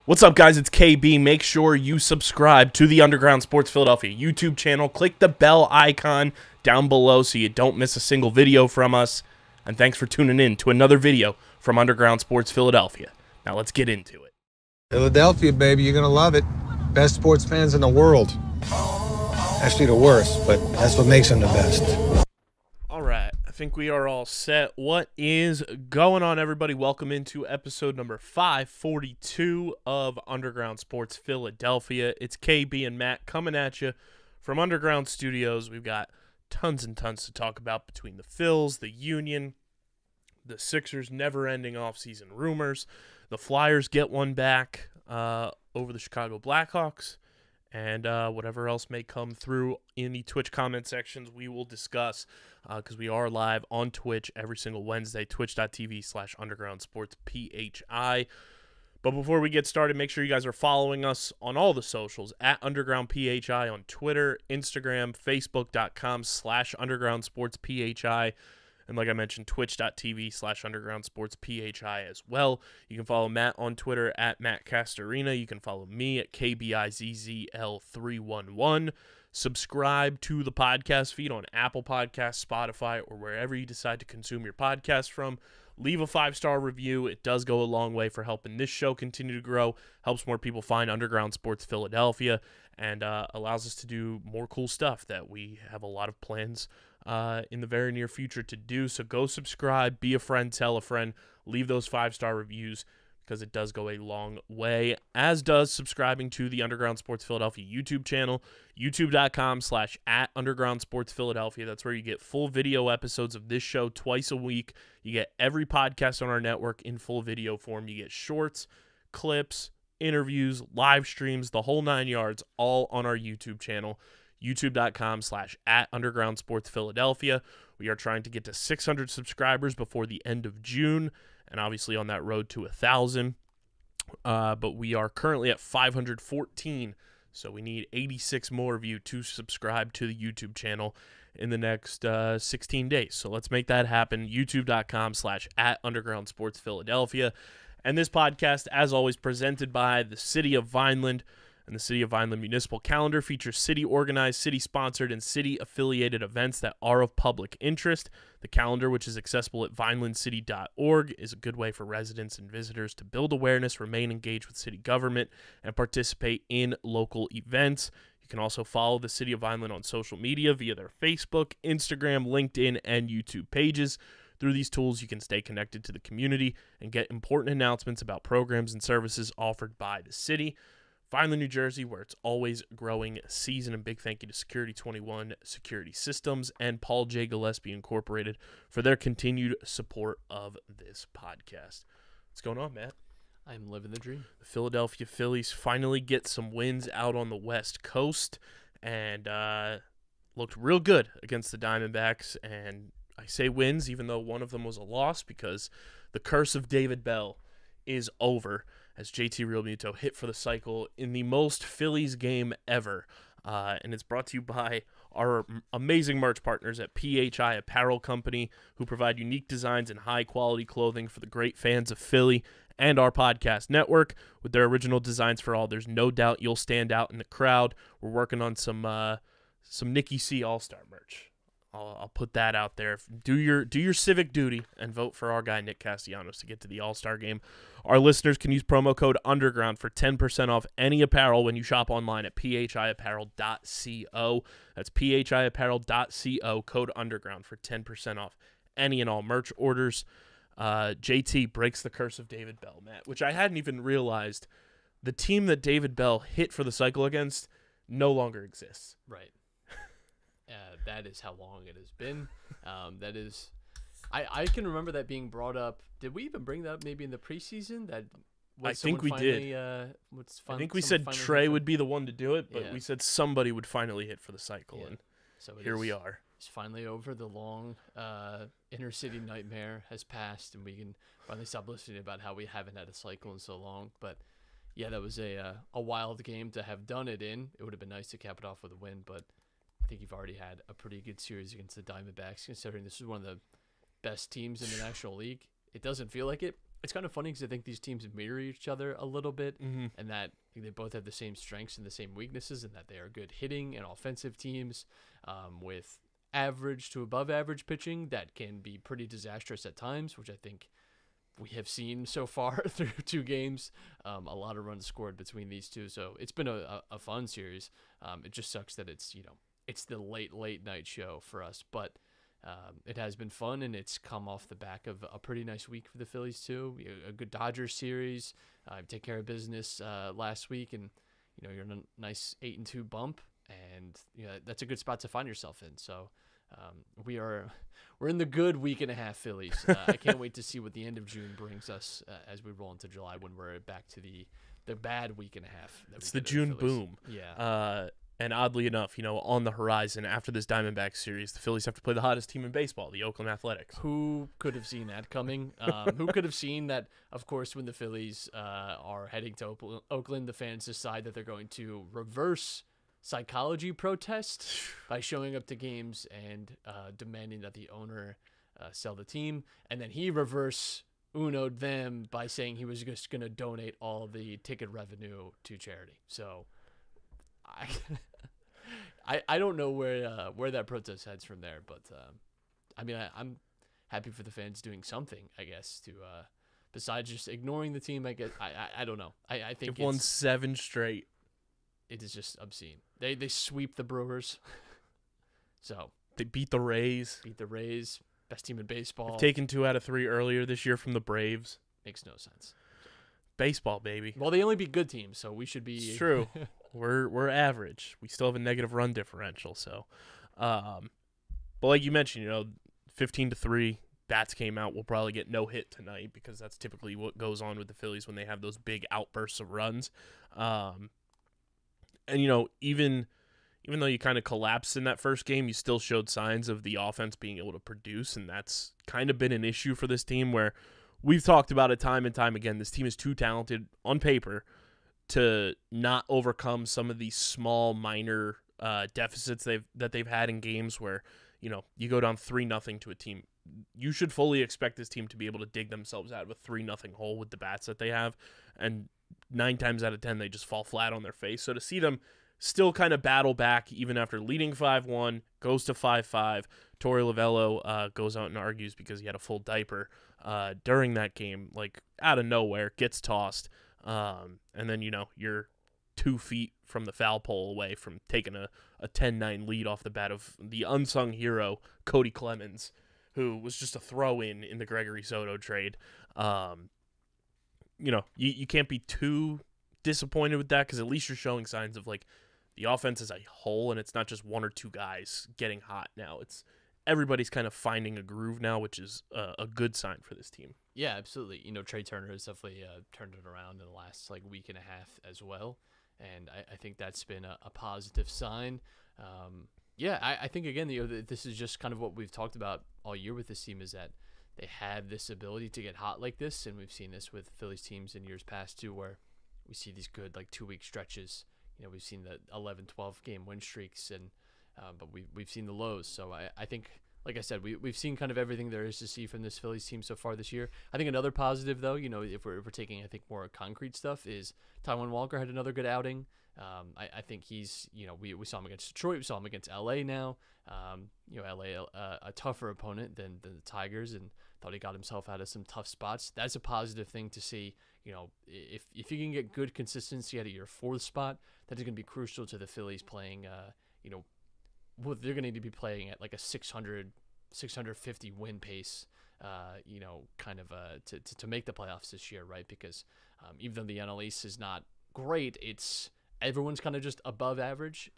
What's up, guys? It's KB. Make sure you subscribe to the Underground Sports Philadelphia YouTube channel. Click the bell icon down below so you don't miss a single video from us. And thanks for tuning in to another video from Underground Sports Philadelphia. Now let's get into it. Philadelphia, baby, you're going to love it. Best sports fans in the world. Actually, the worst, but that's what makes them the best. All right, I think we are all set. What is going on, everybody? Welcome into episode number 542 of Underground Sports Philadelphia. It's KB and Matt coming at you from Underground Studios. We've got tons and tons to talk about between the Phils, the Union, the Sixers' never-ending offseason rumors, the Flyers get one back over the Chicago Blackhawks, and whatever else may come through in the Twitch comment sections, we will discuss because we are live on Twitch every single Wednesday, twitch.tv/undergroundsportsphi. But before we get started, make sure you guys are following us on all the socials, at undergroundphi on Twitter, Instagram, facebook.com/undergroundsportsphi. And like I mentioned, twitch.tv/undergroundsportsphi as well. You can follow Matt on Twitter at Matt Castorina. You can follow me at KBIZZL311. Subscribe to the podcast feed on Apple Podcasts, Spotify, or wherever you decide to consume your podcast from. Leave a 5-star review. It does go a long way for helping this show continue to grow, helps more people find Underground Sports Philadelphia, and allows us to do more cool stuff that we have a lot of plans in the very near future to do. So go subscribe, be a friend, tell a friend, leave those 5-star reviews because it does go a long way, as does subscribing to the Underground Sports Philadelphia YouTube channel, youtube.com/@undergroundsportsphiladelphia. That's where you get full video episodes of this show twice a week. You get every podcast on our network in full video form. You get shorts, clips, interviews, live streams, the whole 9 yards, all on our YouTube channel, youtube.com/@undergroundsportsphiladelphia. We are trying to get to 600 subscribers before the end of June, and obviously on that road to 1,000. But we are currently at 514, so we need 86 more of you to subscribe to the YouTube channel in the next 16 days. So let's make that happen. youtube.com/@undergroundsportsphiladelphia. And this podcast, as always, presented by the City of Vineland. And the City of Vineland Municipal Calendar features city-organized, city-sponsored, and city-affiliated events that are of public interest. The calendar, which is accessible at vinelandcity.org, is a good way for residents and visitors to build awareness, remain engaged with city government, and participate in local events. You can also follow the City of Vineland on social media via their Facebook, Instagram, LinkedIn, and YouTube pages. Through these tools, you can stay connected to the community and get important announcements about programs and services offered by the city. Vineland, New Jersey, where it's always growing season. And big thank you to Security 21 Security Systems and Paul J. Gillespie Incorporated for their continued support of this podcast. What's going on, Matt? I'm living the dream. The Philadelphia Phillies finally get some wins out on the West Coast and looked real good against the Diamondbacks. And I say wins, even though one of them was a loss, because the curse of David Bell is over, as JT Realmuto hit for the cycle in the most Phillies game ever. And it's brought to you by our amazing merch partners at PHI Apparel Company, who provide unique designs and high-quality clothing for the great fans of Philly and our podcast network. With their original designs for all, there's no doubt you'll stand out in the crowd. We're working on some Nicky C All-Star merch. I'll put that out there. Do your civic duty and vote for our guy Nick Castellanos to get to the All-Star game. Our listeners can use promo code UNDERGROUND for 10% off any apparel when you shop online at phiapparel.co. That's phiapparel.co, code UNDERGROUND for 10% off any and all merch orders. JT breaks the curse of David Bell, Matt, which I hadn't even realized. The team that David Bell hit for the cycle against no longer exists. Right. That is how long it has been. That is, I can remember that being brought up. Did we even bring that up maybe in the preseason? I think we did. I think we said Trey would be the one to do it, but we said somebody would finally hit for the cycle, and so here we are. It's finally over. The long inner city nightmare has passed, and we can finally stop listening about how we haven't had a cycle in so long. But yeah, that was a wild game to have done it in. It would have been nice to cap it off with a win, but I think you've already had a pretty good series against the Diamondbacks, considering this is one of the best teams in the National League. It doesn't feel like it. it's kind of funny because I think these teams mirror each other a little bit, Mm-hmm. and that they both have the same strengths and the same weaknesses, and that they are good hitting and offensive teams with average to above average pitching that can be pretty disastrous at times, which I think we have seen so far through 2 games. A lot of runs scored between these two, so it's been a fun series. It just sucks that it's it's the late night show for us, but it has been fun, and it's come off the back of a pretty nice week for the Phillies too. A good Dodgers series, take care of business last week, and you're in a nice 8-2 bump, and that's a good spot to find yourself in. So we're in the good week and a half Phillies. I can't wait to see what the end of June brings us as we roll into July, when we're back to the bad week and a half. It's the June boom. Yeah. And oddly enough, on the horizon after this Diamondbacks series, the Phillies have to play the hottest team in baseball, the Oakland Athletics. Who could have seen that coming? Who could have seen that, of course, when the Phillies are heading to Oakland, the fans decide that they're going to reverse psychology protest by showing up to games and demanding that the owner sell the team. And then he reverse uno'd them by saying he was just going to donate all the ticket revenue to charity. So I don't know where that protest heads from there, but I mean I'm happy for the fans doing something, I guess, to besides just ignoring the team. I guess I don't know. I think they've won 7 straight. It is just obscene. They sweep the Brewers, so They beat the Rays. Best team in baseball. They've taken 2 out of 3 earlier this year from the Braves. Makes no sense. Baseball, baby. Well, they only beat good teams, so we should be. It's true. We're average. We still have a negative run differential. So, but like you mentioned, 15-3. Bats came out. We'll probably get no hit tonight because that's typically what goes on with the Phillies when they have those big outbursts of runs. And even though you kind of collapsed in that first game, you still showed signs of the offense being able to produce, and that's kind of been an issue for this team where we've talked about it time and time again. This team is too talented on paper to not overcome some of these small minor deficits that they've had in games where you go down 3-0 to a team. You should fully expect this team to be able to dig themselves out of a 3-0 hole with the bats that they have, and 9 times out of 10 they just fall flat on their face. So to see them still kind of battle back even after leading 5-1, goes to 5-5. Torey Lovello goes out and argues because he had a full diaper during that game, like out of nowhere, gets tossed. And then, you're 2 feet from the foul pole away from taking a 10-9 lead off the bat of the unsung hero, Cody Clemens, who was just a throw-in the Gregory Soto trade. You can't be too disappointed with that because at least you're showing signs of, like, the offense as a whole, and it's not just 1 or 2 guys getting hot now. It's everybody's kind of finding a groove now, which is a good sign for this team. Yeah, absolutely. Trey Turner has definitely turned it around in the last week and a half as well, and I think that's been a positive sign. I think again, this is just kind of what we've talked about all year with this team, is that they have this ability to get hot like this, and we've seen this with Phillies teams in years past too, where we see these good 2-week stretches. We've seen the 11-12 game win streaks, and but we've seen the lows. So I think, like I said, we've seen kind of everything there is to see from this Phillies team so far this year. I think another positive, though, if we're taking, I think, more concrete stuff, is Taijuan Walker had another good outing. I think he's, we saw him against Detroit, we saw him against LA now. LA a tougher opponent than the Tigers, and thought he got himself out of some tough spots. That's a positive thing to see. If you can get good consistency out of your 4th spot, that is going to be crucial to the Phillies playing. They're going to need to be playing at like a 650 win pace. To make the playoffs this year, right? Because even though the NL East is not great, everyone's kind of just above average,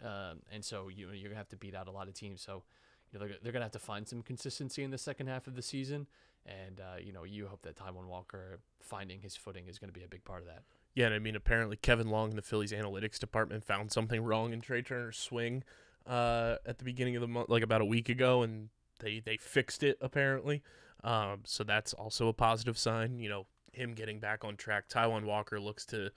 and so you're going to have to beat out a lot of teams. So they're going to have to find some consistency in the second half of the season, and you hope that Taijuan Walker finding his footing is going to be a big part of that. Yeah, and I mean, apparently Kevin Long in the Phillies analytics department found something wrong in Trey Turner's swing at the beginning of the month, like about a week ago, and they fixed it apparently. So that's also a positive sign. Him getting back on track. Taijuan Walker looks to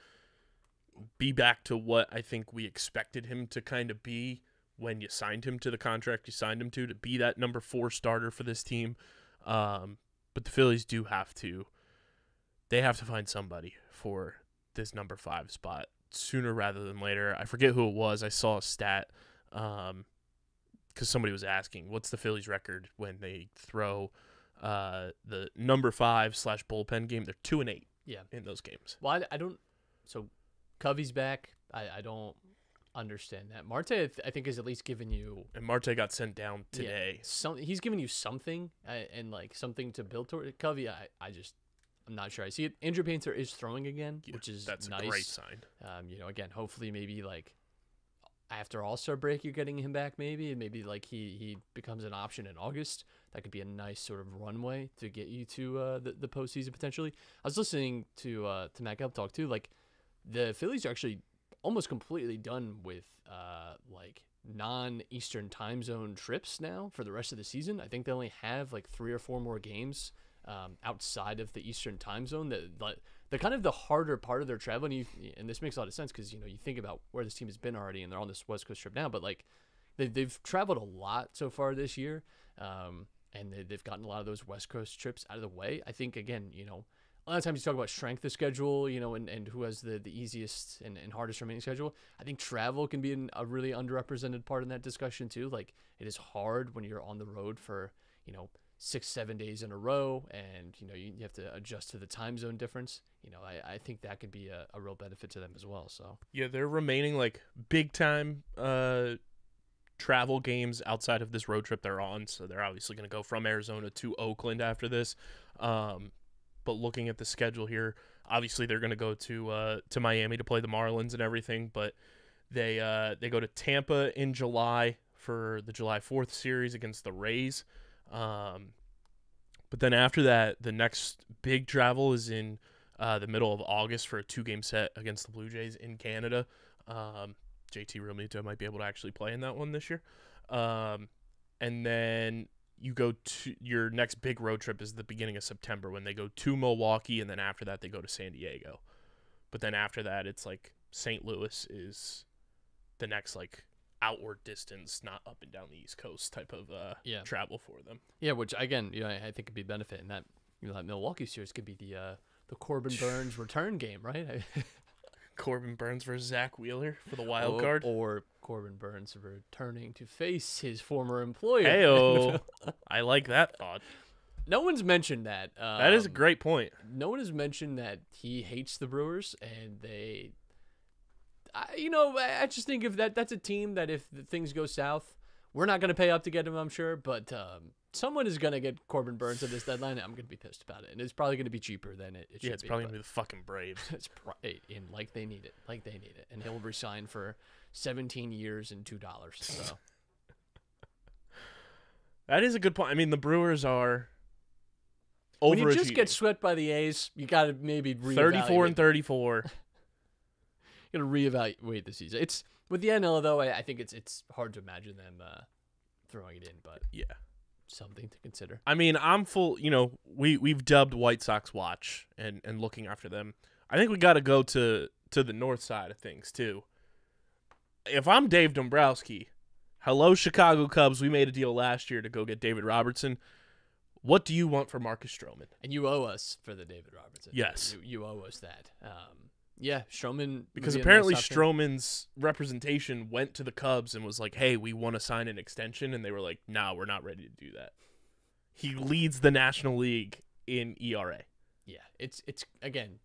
be back to what I think we expected him to kind of be when you signed him to the contract you signed him to be that number 4 starter for this team. But the Phillies do have to they have to find somebody for this number 5 spot sooner rather than later. I forget who it was. I saw a stat because somebody was asking, what's the Phillies record when they throw the number 5 / bullpen game? They're 2-8 in those games. Well, I don't – so Covey's back. I don't understand that. Marte, I think, has at least given you – And Marte got sent down today. He's given you something and, like, something to build toward. Covey, I'm not sure I see it. Andrew Painter is throwing again, which is that's nice. a great sign. Again, hopefully maybe like after All-Star break you're getting him back maybe, and maybe like he becomes an option in August. That could be a nice sort of runway to get you to the postseason potentially. I was listening to Matt Gelb talk too. Like the Phillies are actually almost completely done with like non-Eastern time zone trips now for the rest of the season. I think they only have like 3 or 4 more games outside of the Eastern time zone. The kind of the harder part of their travel, and this makes a lot of sense because you think about where this team has been already, and they're on this West Coast trip now. But like they've traveled a lot so far this year, and they've gotten a lot of those West Coast trips out of the way. I think again, a lot of times you talk about strength of schedule, and who has the easiest and hardest remaining schedule. I think travel can be a really underrepresented part in that discussion too. Like it is hard when you're on the road for 6-7 days in a row, and you have to adjust to the time zone difference. I think that could be a real benefit to them as well. So yeah, they're remaining like big time travel games outside of this road trip they're on. So they're obviously going to go from Arizona to Oakland after this. But looking at the schedule here, obviously they're going to go to Miami to play the Marlins and everything. But they go to Tampa in July for the July 4th series against the Rays. But then after that, the next big travel is in the middle of August for a 2-game set against the Blue Jays in Canada. JT Realmuto might be able to actually play in that one this year. And then you go to your next big road trip is the beginning of September when they go to Milwaukee, and then after that they go to San Diego. But then after that, it's like St. Louis is the next like outward distance, not up and down the East Coast type of travel for them. Yeah, which again, I think could be benefit in that. That Milwaukee series could be the Corbin Burns return game, right? Corbin Burns versus Zach Wheeler for the wild card, or Corbin Burns returning to face his former employer. Heyo, I like that thought. No one's mentioned that. That is a great point. No one has mentioned that he hates the Brewers, and they. I just think if that's a team that if things go south, we're not going to pay up to get him, I'm sure, but someone is going to get Corbin Burns at this deadline, and I'm going to be pissed about it. And it's probably going to be cheaper than it should be. Yeah, it's probably going to be the fucking Braves. Like they need it. And he'll resign for 17 years and $2. So that is a good point. I mean, the Brewers are when you just get swept by the A's, you got to maybe reevaluate. 34-34. You got to reevaluate the season. It's with the NL though. I think it's hard to imagine them throwing it in, but yeah, something to consider. I mean, I'm full. We've dubbed White Sox Watch and looking after them. I think we got to go to the north side of things too. If I'm Dave Dombrowski, hello Chicago Cubs. We made a deal last year to go get David Robertson. What do you want for Marcus Stroman? And you owe us for the David Robertson. Yes, you owe us that. Yeah, Stroman. Because apparently Stroman's representation went to the Cubs and was like, hey, we want to sign an extension. And they were like, no, we're not ready to do that. He leads the National League in ERA. Yeah, it's again,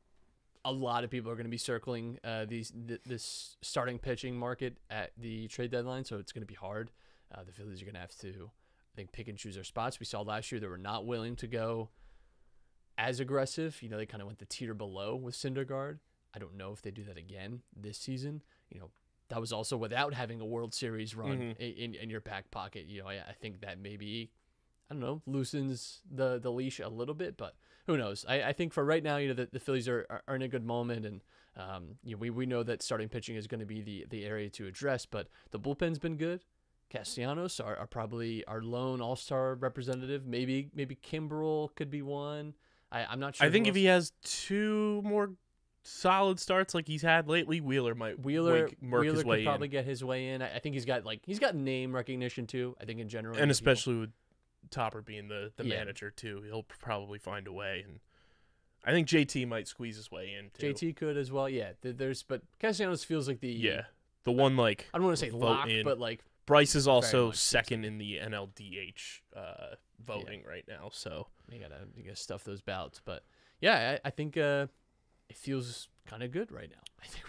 a lot of people are going to be circling this starting pitching market at the trade deadline, so it's going to be hard. The Phillies are going to have to, I think, pick and choose their spots. We saw last year they were not willing to go as aggressive. They kind of went the tier below with Syndergaard. I don't know if they do that again this season. That was also without having a World Series run in your back pocket. I think that maybe, I don't know, loosens the leash a little bit, but who knows? I think for right now, the Phillies are in a good moment, and we know that starting pitching is going to be the area to address, but the bullpen's been good. Castellanos are probably our lone all-star representative. Maybe Kimbrel could be one. I'm not sure. I think if he has 2 more solid starts like he's had lately, Wheeler might Wheeler his way could probably get his way in. I think he's got name recognition too. I think in general, and especially with Topper being the manager too, he'll probably find a way. And I think JT might squeeze his way in too. JT could as well. Yeah, but Castellanos feels like the one like I don't want to say vote lock, in. but like Bryce is also much second in the NLDH voting right now. So you gotta stuff those ballots. But yeah, I think it feels kind of good right now. I think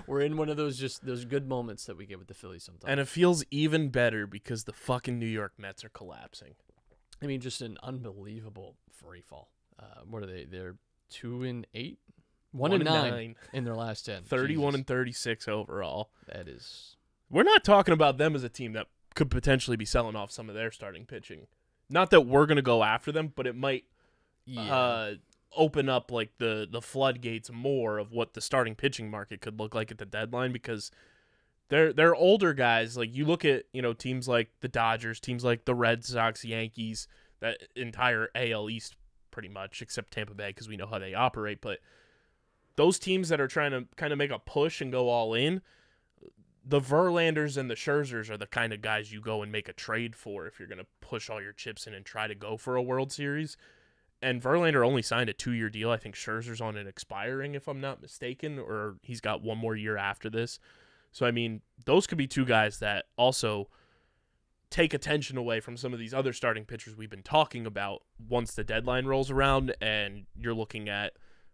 we're in one of those good moments that we get with the Phillies sometimes. And it feels even better because the fucking New York Mets are collapsing. I mean, just an unbelievable free fall. What are they? They're 2-8, 1-9 in their last 10. 31 and 36 overall. That is. We're not talking about them as a team that could potentially be selling off some of their starting pitching. Not that we're gonna go after them, but it might open up like the floodgates more of what the starting pitching market could look like at the deadline, because they're older guys. Like you look at teams like the Dodgers, teams like the Red Sox, Yankees, that entire AL East pretty much, except Tampa Bay because we know how they operate. But those teams that are trying to kind of make a push and go all in, the Verlanders and the Scherzers are the kind of guys you go and make a trade for if you're going to push all your chips in and try to go for a World Series. And Verlander only signed a 2-year deal. I think Scherzer's on it expiring, if I'm not mistaken, or he's got one more year after this. So, I mean, those could be two guys that also take attention away from some of these other starting pitchers we've been talking about once the deadline rolls around and you're looking at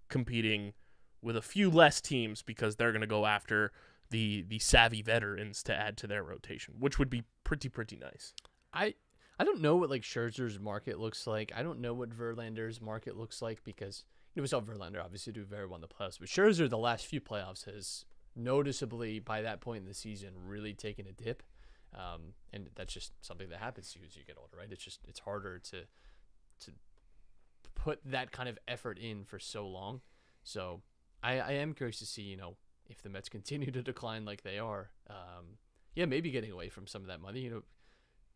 competing with a few less teams because they're going to go after the savvy veterans to add to their rotation, which would be pretty nice. I don't know what like Scherzer's market looks like. I don't know what Verlander's market looks like because we saw Verlander obviously do very well in the playoffs, but Scherzer the last few playoffs has noticeably by that point in the season really taken a dip. And that's just something that happens to you as you get older, right? It's harder to put that kind of effort in for so long. So I am curious to see, if the Mets continue to decline like they are, maybe getting away from some of that money.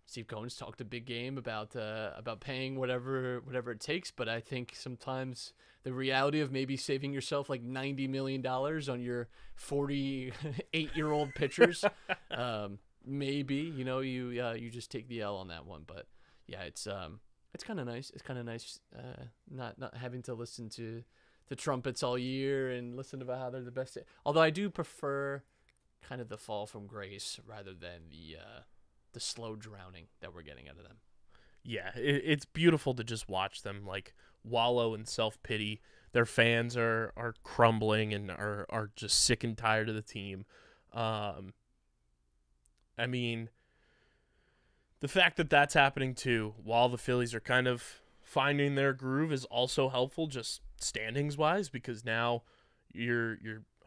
Steve Cohen's talked a big game about paying whatever it takes, but I think sometimes the reality of maybe saving yourself like $90 million on your 48-year-old pitchers, maybe you just take the L on that one. But yeah, it's kind of nice. It's kind of nice not having to listen to the trumpets all year and listen about how they're the best. Although I do prefer kind of the fall from grace rather than the slow drowning that we're getting out of them. Yeah, it's beautiful to just watch them like wallow in self-pity. Their fans are crumbling and are just sick and tired of the team. I mean, the fact that that's happening too, while the Phillies are kind of finding their groove, is also helpful just standings-wise, because now you're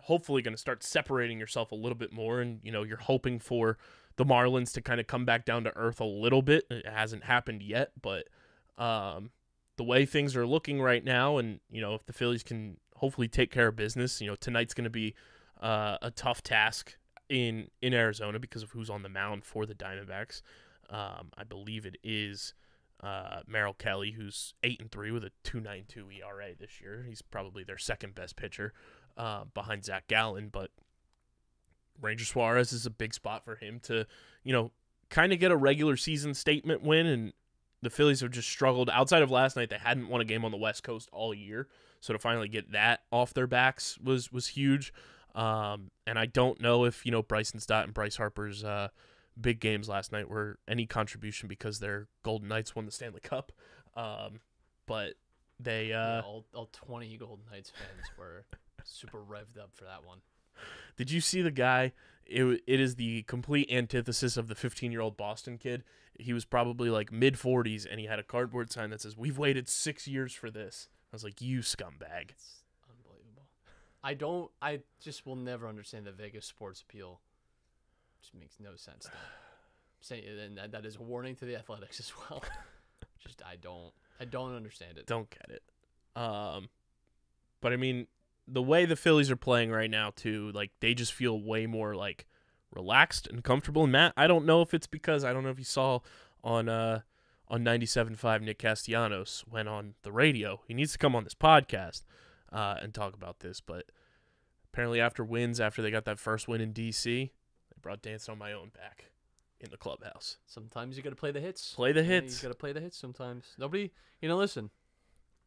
hopefully going to start separating yourself a little bit more, and you're hoping for the Marlins to kind of come back down to earth a little bit. It hasn't happened yet, but the way things are looking right now, and if the Phillies can hopefully take care of business, tonight's going to be a tough task in Arizona because of who's on the mound for the Diamondbacks. I believe it is Merrill Kelly, who's 8-3 with a 2.92 ERA this year. He's probably their second best pitcher behind Zach Gallen, but Ranger Suarez is a big spot for him to, kind of get a regular season statement win. And the Phillies have just struggled. Outside of last night, they hadn't won a game on the West Coast all year. So to finally get that off their backs was huge. And I don't know if, Bryson Stott and Bryce Harper's big games last night were any contribution because their Golden Knights won the Stanley Cup. But they... all 20 Golden Knights fans were super revved up for that one. Did you see the guy? It is the complete antithesis of the 15-year-old Boston kid. He was probably like mid-40s, and he had a cardboard sign that says, "We've waited 6 years for this." I was like, you scumbag. It's unbelievable. I just will never understand the Vegas sports appeal. It just makes no sense. And that is a warning to the Athletics as well. Just I don't understand it. Don't get it. But I mean, the way the Phillies are playing right now too, like they just feel way more like relaxed and comfortable. And Matt, I don't know if it's because I don't know if you saw on 97.5 Nick Castellanos went on the radio. He needs to come on this podcast and talk about this. But apparently after they got that first win in D.C., they brought Dancing on My Own back in the clubhouse. Sometimes you got to play the hits. Play the hits. You got to play the hits sometimes. Nobody, listen,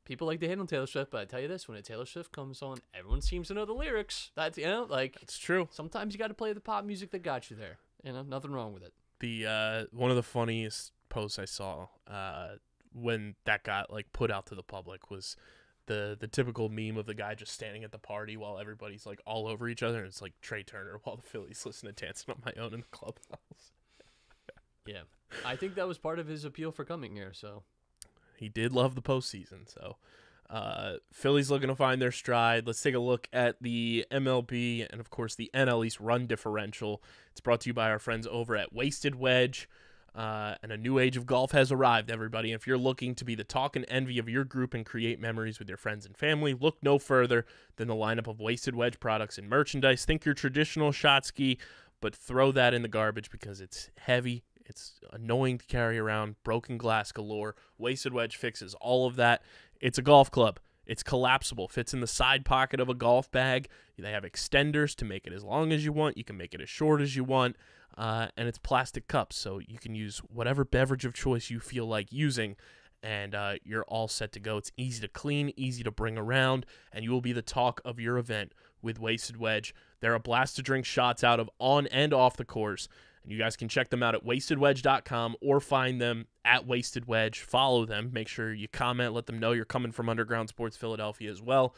people like to hate on Taylor Swift, but I tell you this, when a Taylor Swift comes on, everyone seems to know the lyrics. That's, It's true. Sometimes you got to play the pop music that got you there. Nothing wrong with it. The one of the funniest posts I saw when that got like put out to the public was the typical meme of the guy just standing at the party while everybody's like all over each other, and it's like Trey Turner while the Phillies listen to Dancing on My Own in the clubhouse. Yeah, I think that was part of his appeal for coming here. So he did love the postseason. So Phillies looking to find their stride. Let's take a look at the MLB and, of course, the NL East run differential. It's brought to you by our friends over at Wasted Wedge. And a new age of golf has arrived, everybody. If you're looking to be the talk and envy of your group and create memories with your friends and family, look no further than the lineup of Wasted Wedge products and merchandise. Think your traditional shot ski, but throw that in the garbage because it's heavy. It's annoying to carry around, broken glass galore. Wasted Wedge fixes all of that. It's a golf club. It's collapsible, fits in the side pocket of a golf bag. They have extenders to make it as long as you want. You can make it as short as you want. And it's plastic cups, so you can use whatever beverage of choice you feel like using, and you're all set to go. It's easy to clean, easy to bring around, and you will be the talk of your event with Wasted Wedge. They're a blast to drink shots out of on and off the course. And you guys can check them out at wastedwedge.com or find them at Wasted Wedge. Follow them. Make sure you comment. Let them know you're coming from Underground Sports Philadelphia as well.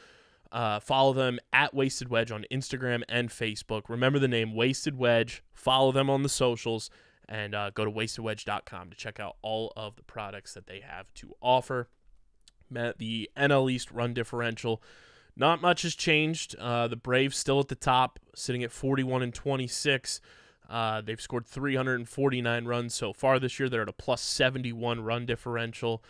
Follow them at Wasted Wedge on Instagram and Facebook. Remember the name Wasted Wedge. Follow them on the socials. And go to wastedwedge.com to check out all of the products that they have to offer. The NL East run differential. Not much has changed. The Braves still at the top, sitting at 41-26. They've scored 349 runs so far this year. They're at a plus 71 run differential,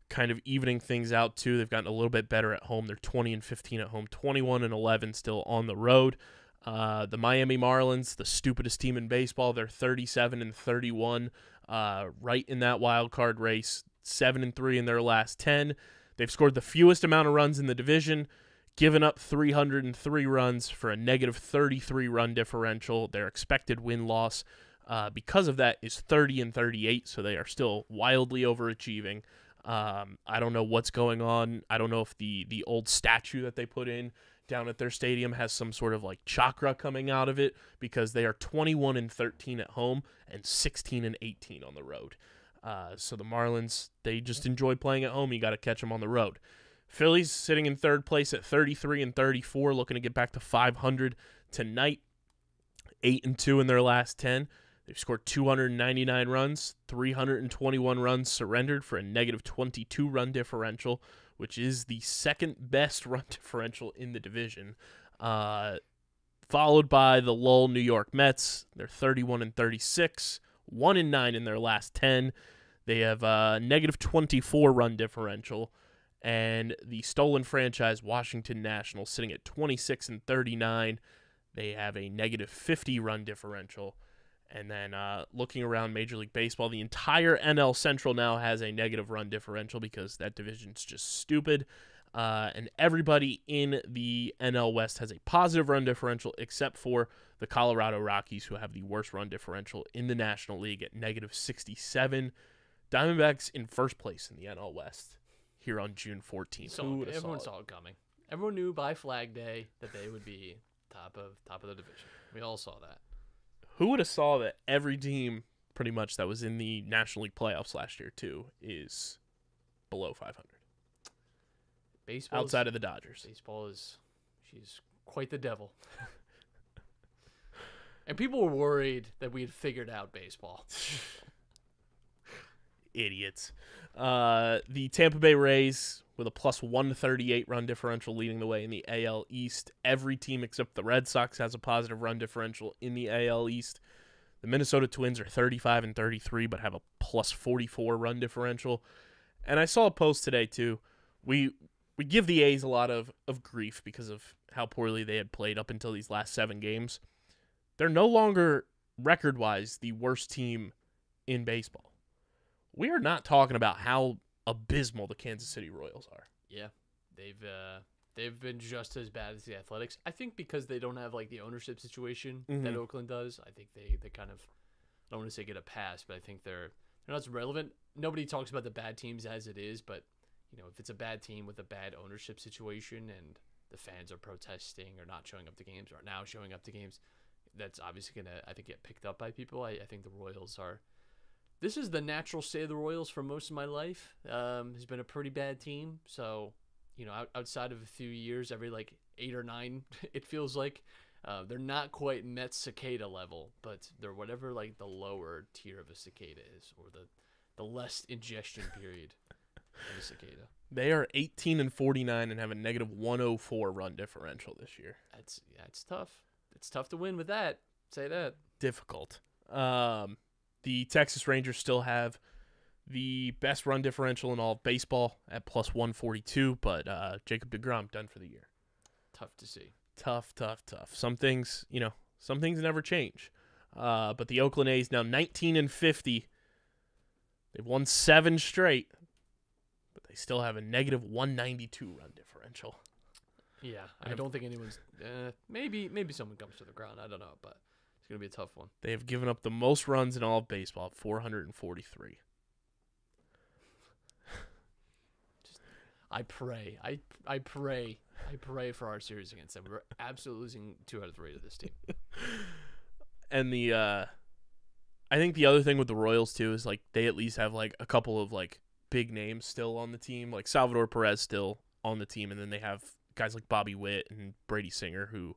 kind of evening things out too. They've gotten a little bit better at home. They're 20-15 at home, 21-11 still on the road. The Miami Marlins, the stupidest team in baseball, they're 37-31, right in that wild card race, 7-3 in their last 10. They've scored the fewest amount of runs in the division, given up 303 runs for a negative 33 run differential. Their expected win-loss because of that is 30-38, so they are still wildly overachieving. I don't know what's going on. I don't know if the old statue that they put in down at their stadium has some sort of like chakra coming out of it, because they are 21-13 at home and 16-18 on the road. So the Marlins, they just enjoy playing at home. You got to catch them on the road. Phillies sitting in third place at 33-34, looking to get back to 500 tonight. 8-2 in their last 10. They've scored 299 runs, 321 runs surrendered for a negative 22 run differential, which is the second best run differential in the division. Followed by the lull New York Mets. They're 31-36, 1-9 in their last 10. They have a negative 24 run differential. And the stolen franchise Washington Nationals sitting at 26-39. They have a negative 50 run differential. And then looking around Major League Baseball, the entire NL Central now has a negative run differential because that division's just stupid. And everybody in the NL West has a positive run differential except for the Colorado Rockies, who have the worst run differential in the National League at negative 67. Diamondbacks in first place in the NL West here on June 14th. So everyone saw it coming. Everyone knew by Flag Day that they would be top of the division. We all saw that. Who would have saw that every team pretty much that was in the National League playoffs last year too is below 500? Baseball outside of the Dodgers. Baseball she's quite the devil. And people were worried that we had figured out baseball. Idiots. The Tampa Bay Rays with a plus 138 run differential leading the way in the AL East. Every team except the Red Sox has a positive run differential in the AL East. The Minnesota Twins are 35-33 but have a plus 44 run differential. And I saw a post today too. We give the A's a lot of grief because of how poorly they had played up until these last 7 games. They're no longer record-wise the worst team in baseball. We are not talking about how abysmal the Kansas City Royals are. Yeah, they've been just as bad as the Athletics. I think because they don't have like the ownership situation that Oakland does. I think they kind of, I don't want to say get a pass, but I think they're not as relevant. Nobody talks about the bad teams as it is, but if it's a bad team with a bad ownership situation and the fans are protesting or not showing up to games or now showing up to games, that's obviously going to, I think, get picked up by people. I think the Royals are. This is the natural state of the Royals for most of my life. Has been a pretty bad team. So, outside of a few years, every like 8 or 9, it feels like they're not quite Mets cicada level, but they're whatever like the lower tier of a cicada is, or the less ingestion period of a cicada. They are 18-49 and have a negative 104 run differential this year. It's tough. It's tough to win with that. Say that. Difficult. The Texas Rangers still have the best run differential in all of baseball at plus 142, but Jacob deGrom done for the year. Tough to see. Tough. Some things never change. But the Oakland A's now 19-50. They've won 7 straight, but they still have a negative 192 run differential. Yeah, I don't think anyone's. Maybe someone comes to the ground. I don't know, but it's gonna be a tough one. They have given up the most runs in all of baseball, 443. I pray for our series against them. We're absolutely losing 2 out of 3 to this team. And I think the other thing with the Royals too is like they at least have like a couple of like big names still on the team, like Salvador Perez still on the team, and then they have guys like Bobby Witt and Brady Singer who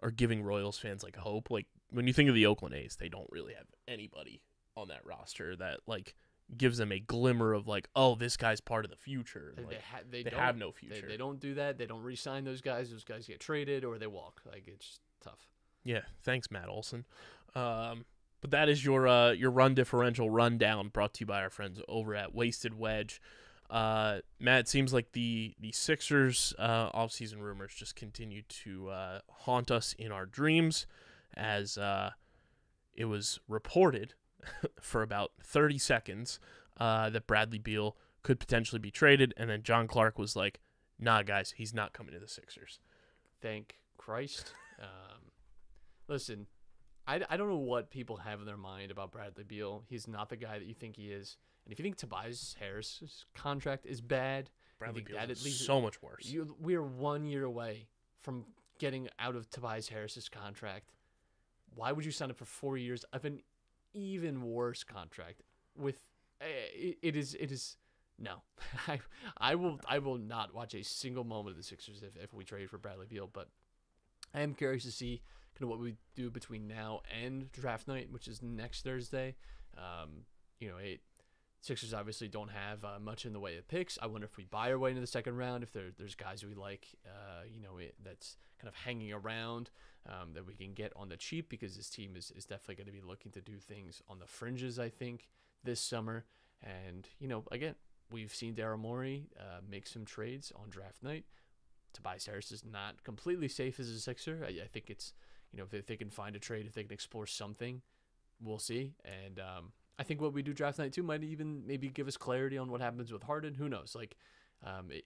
are giving Royals fans like hope. Like when you think of the Oakland A's, they don't really have anybody on that roster that like gives them a glimmer of like, oh, this guy's part of the future. Like, they have no future. They don't do that. They don't re-sign those guys. Those guys get traded or they walk. Like it's tough. Yeah, thanks, Matt Olson. But that is your run differential rundown brought to you by our friends over at Wasted Wedge. Matt, it seems like the Sixers offseason rumors just continue to haunt us in our dreams, as it was reported for about 30 seconds that Bradley Beal could potentially be traded, and then John Clark was like, nah, guys, he's not coming to the Sixers. Thank Christ. Listen, I don't know what people have in their mind about Bradley Beal. He's not the guy that you think he is. And if you think Tobias Harris's contract is bad, Bradley Beal that is at least so much worse. We are 1 year away from getting out of Tobias Harris's contract. Why would you sign up for 4 years of an even worse contract? With it is no. I will not watch a single moment of the Sixers if we trade for Bradley Beal. But I am curious to see kind of what we do between now and draft night, which is next Thursday. Sixers obviously don't have much in the way of picks. I wonder if we buy our way into the second round, if there's guys we like, that's kind of hanging around that we can get on the cheap, because this team is definitely going to be looking to do things on the fringes, I think, this summer. And, again, we've seen Daryl Morey make some trades on draft night. Tobias Harris is not completely safe as a Sixer. I think it's, if they can find a trade, if they can explore something, we'll see. And I think what we do draft night too might even maybe give us clarity on what happens with Harden. Who knows? Like,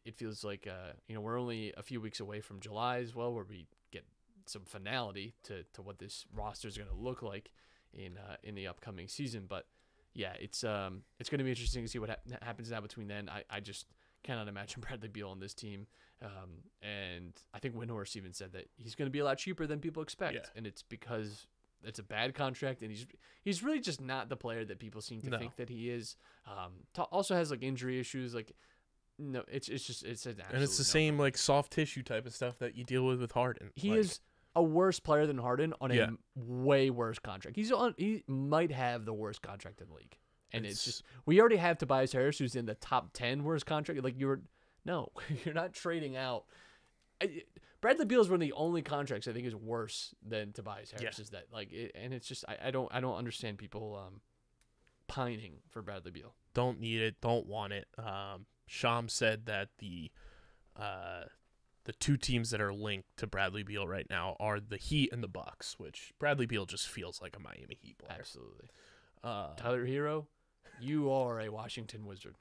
it feels like, we're only a few weeks away from July as well, where we get some finality to what this roster is going to look like in the upcoming season. But yeah, it's going to be interesting to see what happens now between then. I just cannot imagine Bradley Beal on this team. And I think Windhorst even said that he's going to be a lot cheaper than people expect. Yeah. And it's because it's a bad contract, and he's really just not the player that people seem to think that he is. Also has like injury issues. Like, no, it's an and it's the same like soft tissue type of stuff that you deal with Harden. He is a worse player than Harden on a way worse contract. He might have the worst contract in the league, and it's just, we already have Tobias Harris, who's in the top 10 worst contract. Like you're not trading out. Bradley Beal is one of the only contracts I think is worse than Tobias Harris. Is that and it's just I don't understand people pining for Bradley Beal. Don't need it, don't want it. Sham said that the two teams that are linked to Bradley Beal right now are the Heat and the Bucks, which Bradley Beal just feels like a Miami Heat player. Absolutely. Tyler Hero, you are a Washington Wizard.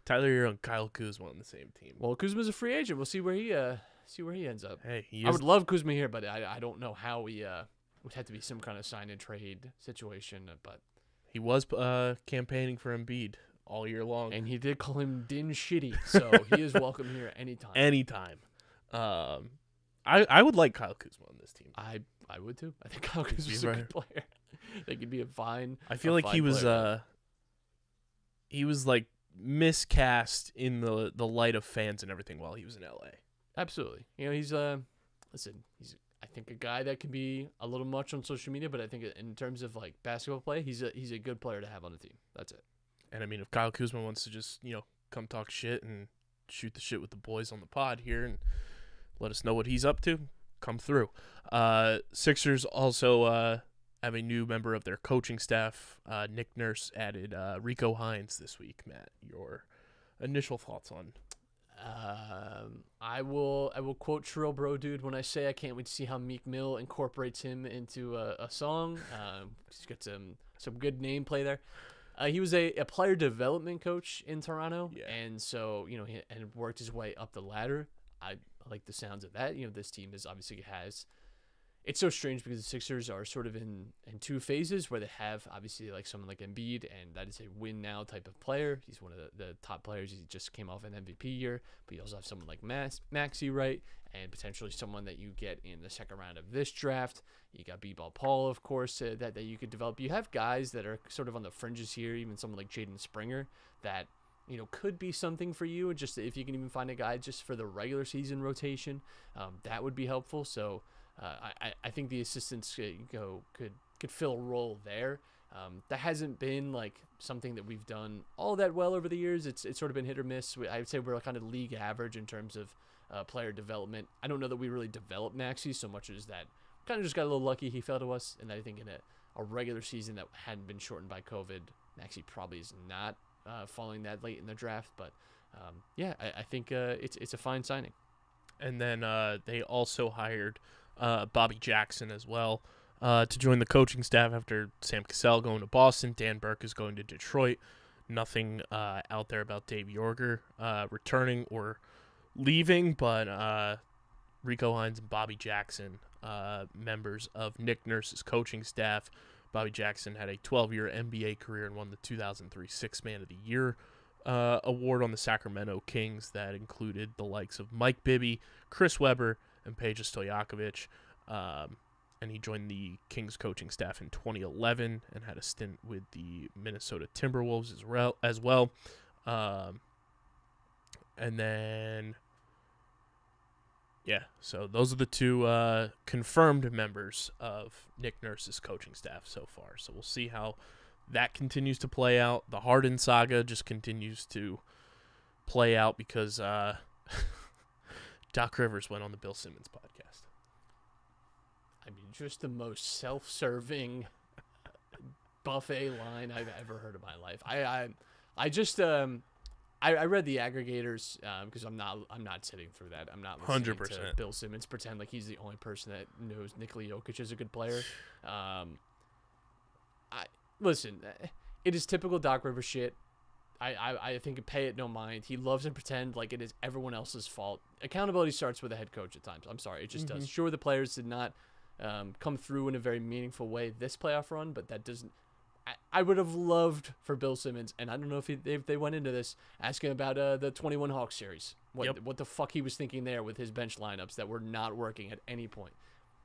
Tyler Hero and Kyle Kuzma on the same team. Well, Kuzma's a free agent. We'll see where he ends up. Hey, I would love Kuzma here, but I don't know how we would have to be some kind of sign and trade situation. But he was campaigning for Embiid all year long. And he did call him Din Shitty, so he is welcome here anytime. Anytime. I would like Kyle Kuzma on this team. I would too. I think Kyle Kuzma's a good player. They could be a fine. I feel like he was like miscast in the light of fans and everything while he was in LA. Absolutely. He's he's I think a guy that can be a little much on social media, but I think in terms of like basketball play, he's a good player to have on the team. That's it. And I mean, if Kyle Kuzma wants to just, come talk shit and shoot the shit with the boys on the pod here and let us know what he's up to, come through. Sixers also have a new member of their coaching staff. Nick Nurse added Rico Hines this week. Matt, your initial thoughts on? I will quote Trill Bro Dude when I say I can't wait to see how Meek Mill incorporates him into a song. He's got some good name play there. He was a player development coach in Toronto, and so he worked his way up the ladder. I like the sounds of that. This team has. It's so strange because the Sixers are sort of in two phases where they have obviously like someone like Embiid, and that is a win now type of player. He's one of the top players. He just came off an MVP year, but you also have someone like Maxey, right? And potentially someone that you get in the second round of this draft. You got B-Ball Paul, of course, that you could develop. You have guys that are sort of on the fringes here, even someone like Jaden Springer that could be something for you. And just if you can even find a guy just for the regular season rotation, that would be helpful. So I think the assistants could fill a role there. That hasn't been like something that we've done all that well over the years. It's sort of been hit or miss. I would say we're kind of league average in terms of player development. I don't know that we really developed Maxey so much as that kind of just got a little lucky he fell to us. And I think in a regular season that hadn't been shortened by COVID, Maxey probably is not falling that late in the draft. But I think it's a fine signing. And then they also hired Bobby Jackson as well to join the coaching staff after Sam Cassell going to Boston. Dan Burke is going to Detroit. Nothing out there about Dave Yorger returning or leaving, but Rico Hines and Bobby Jackson, members of Nick Nurse's coaching staff. Bobby Jackson had a 12-year NBA career and won the 2003 Sixth Man of the Year award on the Sacramento Kings that included the likes of Mike Bibby, Chris Webber, and Peja Stojakovic. And he joined the Kings coaching staff in 2011 and had a stint with the Minnesota Timberwolves as well. And then, so those are the two confirmed members of Nick Nurse's coaching staff so far. So we'll see how that continues to play out. The Harden saga just continues to play out because Doc Rivers went on the Bill Simmons podcast. I mean, just the most self-serving buffet line I've ever heard in my life. I read the aggregators because I'm not sitting through that. I'm not listening 100%. to Bill Simmons pretend like he's the only person that knows Nikola Jokic is a good player. Listen, it is typical Doc Rivers shit. I think pay it no mind. He loves to pretend like it is everyone else's fault. Accountability starts with the head coach at times. I'm sorry, it just does. Sure, the players did not come through in a very meaningful way this playoff run, but that doesn't. I would have loved for Bill Simmons, and I don't know if they went into this asking about the 21 Hawks series. What the fuck he was thinking there with his bench lineups that were not working at any point.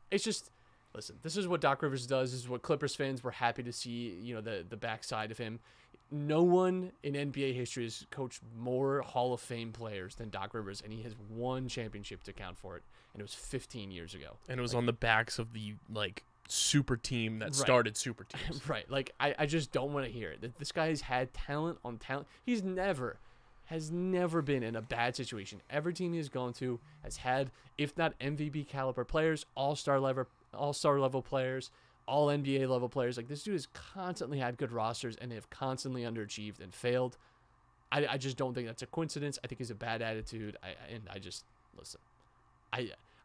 It's just, listen, this is what Doc Rivers does. This is what Clippers fans were happy to see, the backside of him. No one in NBA history has coached more Hall of Fame players than Doc Rivers, and he has one championship to count for it, and it was 15 years ago. And it was on the backs of the, super team that started super teams. Right. I just don't want to hear it. This guy has had talent on talent. Has never been in a bad situation. Every team he's gone to has had, if not MVP caliber players, all-star level players, all NBA level players. Like, this dude has constantly had good rosters, and they have constantly underachieved and failed. I just don't think that's a coincidence. I think he's a bad attitude. I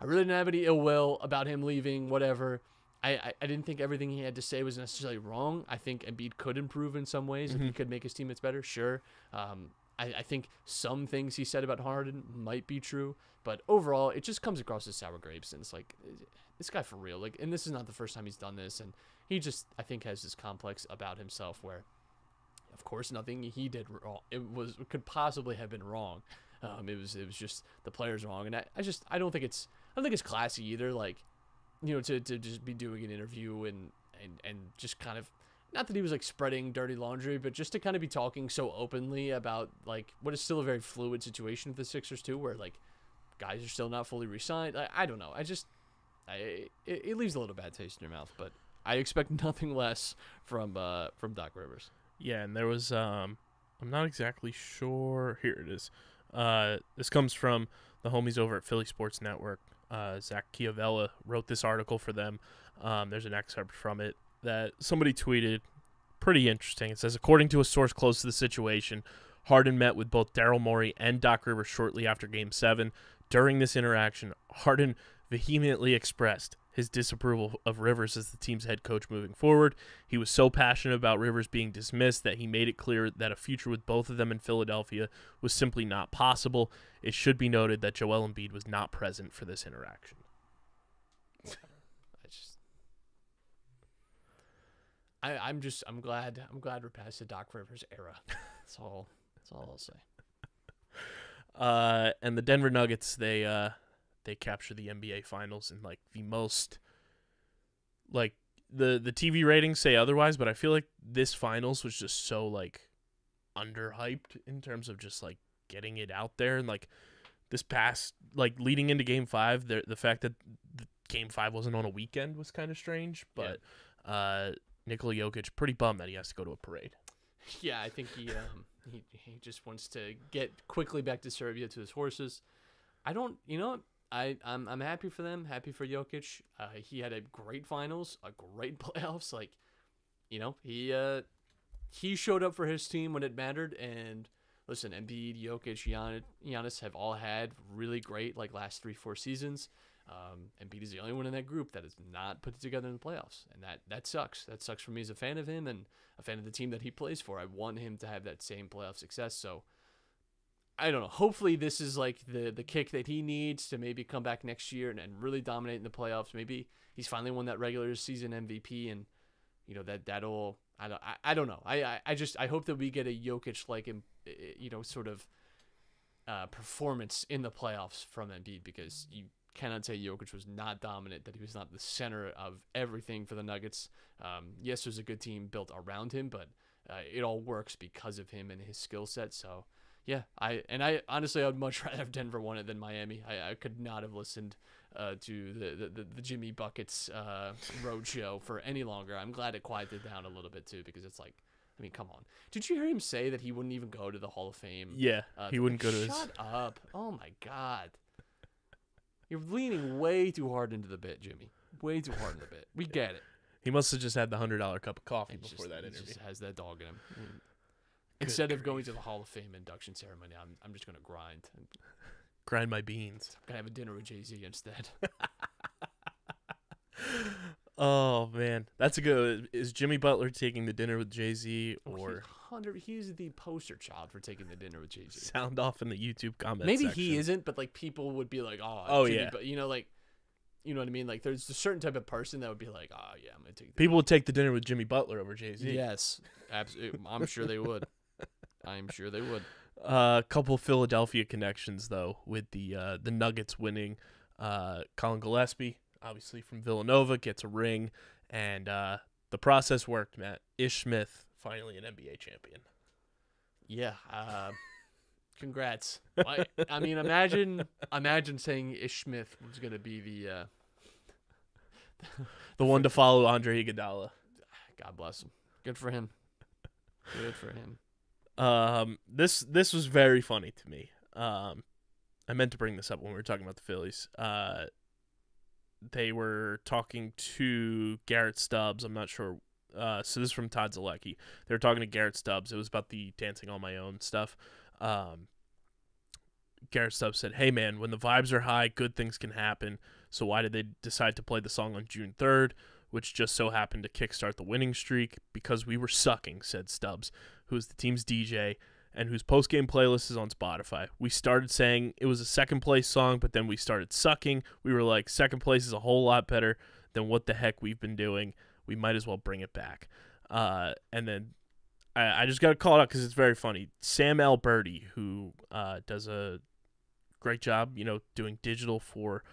really didn't have any ill will about him leaving, whatever. I didn't think everything he had to say was necessarily wrong. I think Embiid could improve in some ways if he could make his teammates better, sure. I think some things he said about Harden might be true, but overall, it just comes across as sour grapes, and it's like, this guy for real. And this is not the first time he's done this, and he just, I think, has this complex about himself where, of course, nothing he did wrong. It could possibly have been wrong. It was just the players wrong, and I don't think it's classy either. Like, to just be doing an interview and just kind of, not that he was like spreading dirty laundry, but just to kind of be talking so openly about like what is still a very fluid situation with the Sixers too, where like guys are still not fully re-signed. I don't know. It leaves a little bad taste in your mouth, but I expect nothing less from Doc Rivers. Yeah, and there was I'm not exactly sure. Here it is. This comes from the homies over at Philly Sports Network. Zach Chiavella wrote this article for them. There's an excerpt from it that somebody tweeted. Pretty interesting. It says, according to a source close to the situation, Harden met with both Daryl Morey and Doc Rivers shortly after Game 7. During this interaction, Harden vehemently expressed his disapproval of Rivers as the team's head coach moving forward. He was so passionate about Rivers being dismissed that he made it clear that a future with both of them in Philadelphia was simply not possible. It should be noted that Joel Embiid was not present for this interaction. I'm glad we're past the Doc Rivers era. That's all I'll say. And the Denver Nuggets, they capture the NBA Finals in like the most, like the TV ratings say otherwise, but I feel like this Finals was just so like underhyped in terms of just like getting it out there, and like this past, like leading into Game 5, the fact that Game 5 wasn't on a weekend was kind of strange, but Nikola Jokic pretty bummed that he has to go to a parade. Yeah, I think he just wants to get quickly back to Serbia to his horses. I'm happy for them, happy for Jokic. He had a great finals, a great playoffs. Like, he showed up for his team when it mattered. And listen, Embiid, Jokic, Giannis have all had really great like last 3-4 seasons. Embiid is the only one in that group that is not put it together in the playoffs, and that sucks. That sucks for me as a fan of him and a fan of the team that he plays for. I want him to have that same playoff success. So I don't know. Hopefully this is like the kick that he needs to maybe come back next year and really dominate in the playoffs. Maybe he's finally won that regular season MVP, and that'll I don't know. I hope that we get a Jokic like sort of performance in the playoffs from Embiid, because you cannot say Jokic was not dominant, that he was not the center of everything for the Nuggets. Yes, there's a good team built around him, but it all works because of him and his skill set. So yeah, I honestly, I would much rather have Denver won it than Miami. I could not have listened to the Jimmy Buckets roadshow for any longer. I'm glad it quieted down a little bit too, because it's like, I mean, come on. Did you hear him say that he wouldn't even go to the Hall of Fame? Yeah, he wouldn't go to his... Shut up. Oh my God. You're leaning way too hard into the bit, Jimmy. Way too hard in the bit. We get it. He must have just had the $100 cup of coffee before that interview. He just has that dog in him. Instead of going to the Hall of Fame induction ceremony, I'm just going to grind. Grind my beans. I'm going to have a dinner with Jay-Z instead. Oh, man. That's a good... Is Jimmy Butler taking the dinner with Jay-Z, or... He's the poster child for taking the dinner with Jay-Z. Sound off in the YouTube comments Maybe section. he isn't, but like people would be like, oh Jimmy, yeah. But you know what I mean? Like there's a certain type of person that would be like, oh yeah, I'm going to take the People would take the dinner with Jimmy Butler over Jay-Z. Yes, absolutely. I'm sure they would. I'm sure they would. A couple of Philadelphia connections, though, with the Nuggets winning. Colin Gillespie, obviously from Villanova, gets a ring, and the process worked, Matt. Ish Smith, finally an NBA champion. Yeah. Congrats. I mean, imagine saying Ish Smith was going to be the one to follow Andre Iguodala. God bless him. Good for him. Good for him. This was very funny to me. I meant to bring this up when we were talking about the Phillies. They were talking to Garrett Stubbs. I'm not sure. So this is from Todd Zalecki. They were talking to Garrett Stubbs. It was about the Dancing on My Own stuff. Garrett Stubbs said, "Hey man, when the vibes are high, good things can happen. So why did they decide to play the song on June 3rd, which just so happened to kickstart the winning streak? Because we were sucking," said Stubbs, who is the team's DJ and whose post-game playlist is on Spotify. "We started saying it was a second-place song, but then we started sucking. We were like, second place is a whole lot better than what the heck we've been doing. We might as well bring it back." And then I just got to call it out because it's very funny. Sam Alberti, who does a great job, doing digital for,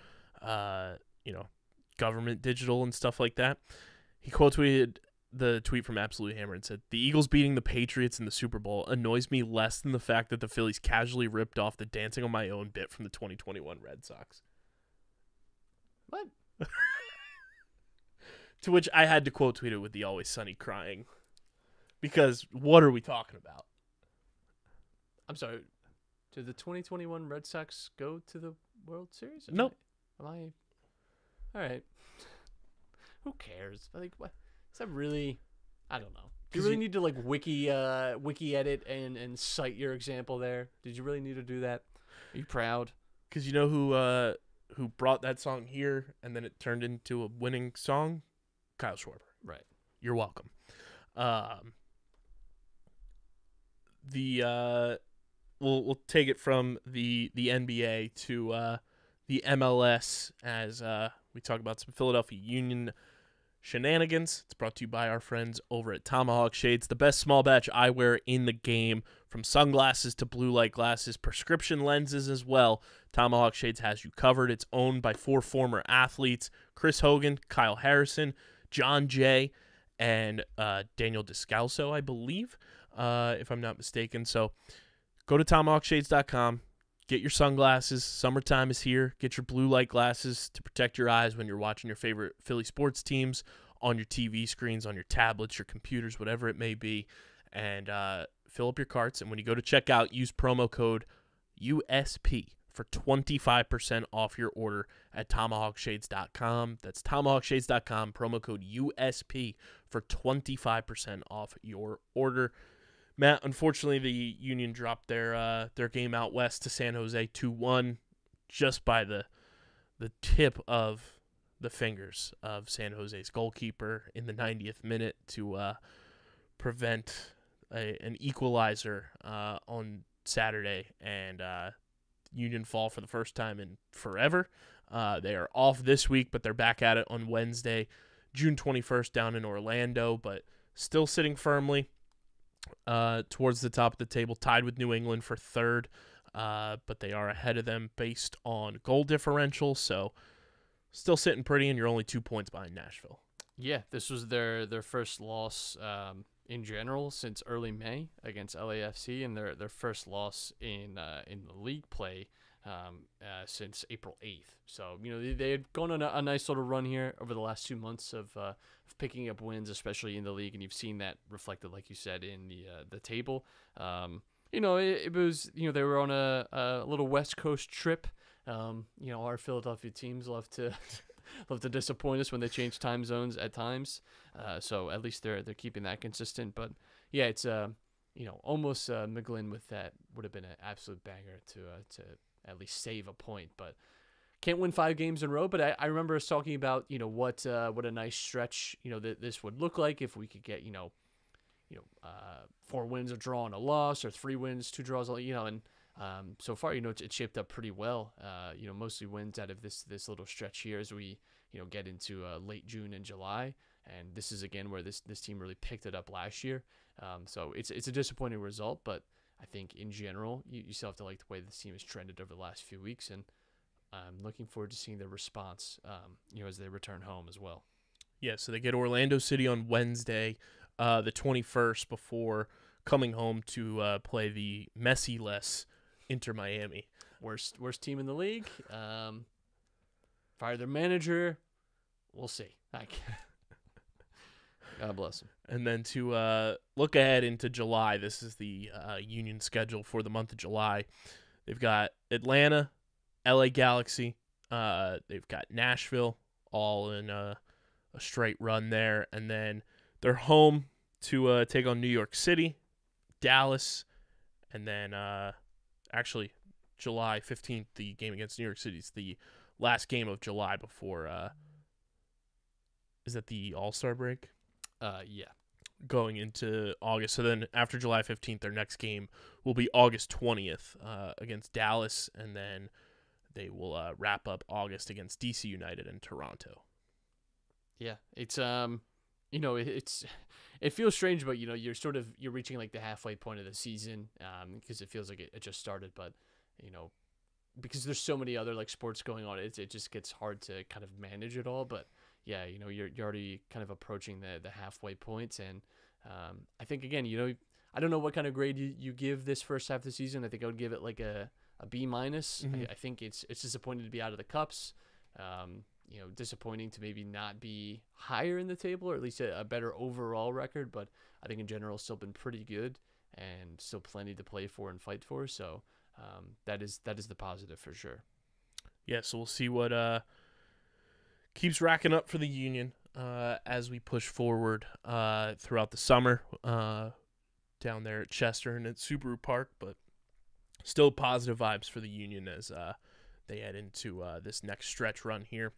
government digital and stuff like that. He quote tweeted the tweet from Absolute Hammer and said, "The Eagles beating the Patriots in the Super Bowl annoys me less than the fact that the Phillies casually ripped off the Dancing on My Own bit from the 2021 Red Sox." What? To which I had to quote tweet it with the Always Sunny crying. Because what are we talking about? I'm sorry. Did the 2021 Red Sox go to the World Series? Nope. Am I? All right. Who cares? Like, what? Is that really? I don't know. Do you really need to like wiki edit and cite your example there? Did you really need to do that? Are you proud? Because you know who brought that song here and then it turned into a winning song? Kyle Schwarber. Right. You're welcome. We'll take it from the NBA to the MLS as we talk about some Philadelphia Union shenanigans. It's brought to you by our friends over at Tomahawk Shades, the best small batch eyewear in the game, from sunglasses to blue light glasses, prescription lenses as well. Tomahawk Shades has you covered. It's owned by 4 former athletes, Chris Hogan, Kyle Harrison, John Jay, and Daniel Descalso, I believe, if I'm not mistaken. So go to tomahawkshades.com. Get your sunglasses. Summertime is here. Get your blue light glasses to protect your eyes when you're watching your favorite Philly sports teams on your TV screens, on your tablets, your computers, whatever it may be. And fill up your carts. And when you go to checkout, use promo code USP for 25% off your order at tomahawkshades.com. That's tomahawkshades.com. Promo code USP for 25% off your order. Matt, unfortunately, the Union dropped their game out west to San Jose 2-1 just by the tip of the fingers of San Jose's goalkeeper in the 90th minute to prevent an equalizer on Saturday, and Union fall for the first time in forever. They are off this week, but they're back at it on Wednesday, June 21st down in Orlando, but still sitting firmly towards the top of the table, tied with New England for third, but they are ahead of them based on goal differential, so still sitting pretty, and you're only 2 points behind Nashville. Yeah, this was their first loss in general since early May against LAFC, and their first loss in the league play since April 8th. So, they had gone on a nice little run here over the last 2 months of picking up wins, especially in the league, and you've seen that reflected, like you said, in the table. It was, they were on a little West Coast trip. Our Philadelphia teams love to love to disappoint us when they change time zones at times. So at least they're keeping that consistent. But yeah, it's almost McGlynn with that would have been an absolute banger to at least save a point, but can't win 5 games in a row. But I remember us talking about what a nice stretch this would look like if we could get 4 wins, a draw, and a loss, or 3 wins, 2 draws, and so far it's shaped up pretty well. Mostly wins out of this little stretch here as we get into late June and July, and this is again where this team really picked it up last year. So it's a disappointing result, but I think in general, you still have to like the way this team has trended over the last few weeks, and I'm looking forward to seeing their response, as they return home as well. Yeah, so they get Orlando City on Wednesday, the 21st, before coming home to play the Messi-less Inter Miami. Worst team in the league. Fire their manager. We'll see. God bless them. And then to look ahead into July, this is the Union schedule for the month of July. They've got Atlanta, LA Galaxy, they've got Nashville, all in a straight run there. And then they're home to take on New York City, Dallas, and then actually July 15th, the game against New York City is the last game of July before is that the All-Star break? Yeah. Going into August. So then after July 15th, their next game will be August 20th against Dallas, and then they will wrap up August against DC United and Toronto. Yeah, it's it feels strange, but you're reaching like the halfway point of the season, because it feels like it just started, but because there's so many other like sports going on, it just gets hard to kind of manage it all. But yeah, you're already kind of approaching the halfway point, and I think again, I don't know what kind of grade you give this first half of the season. I think I would give it like a B minus. I think it's disappointing to be out of the cups. Disappointing to maybe not be higher in the table, or at least a better overall record. But I think in general, still been pretty good and still plenty to play for and fight for. So that is the positive for sure. Yeah, so we'll see what keeps racking up for the Union as we push forward throughout the summer down there at Chester and at Subaru Park. But still positive vibes for the Union as they head into this next stretch run here.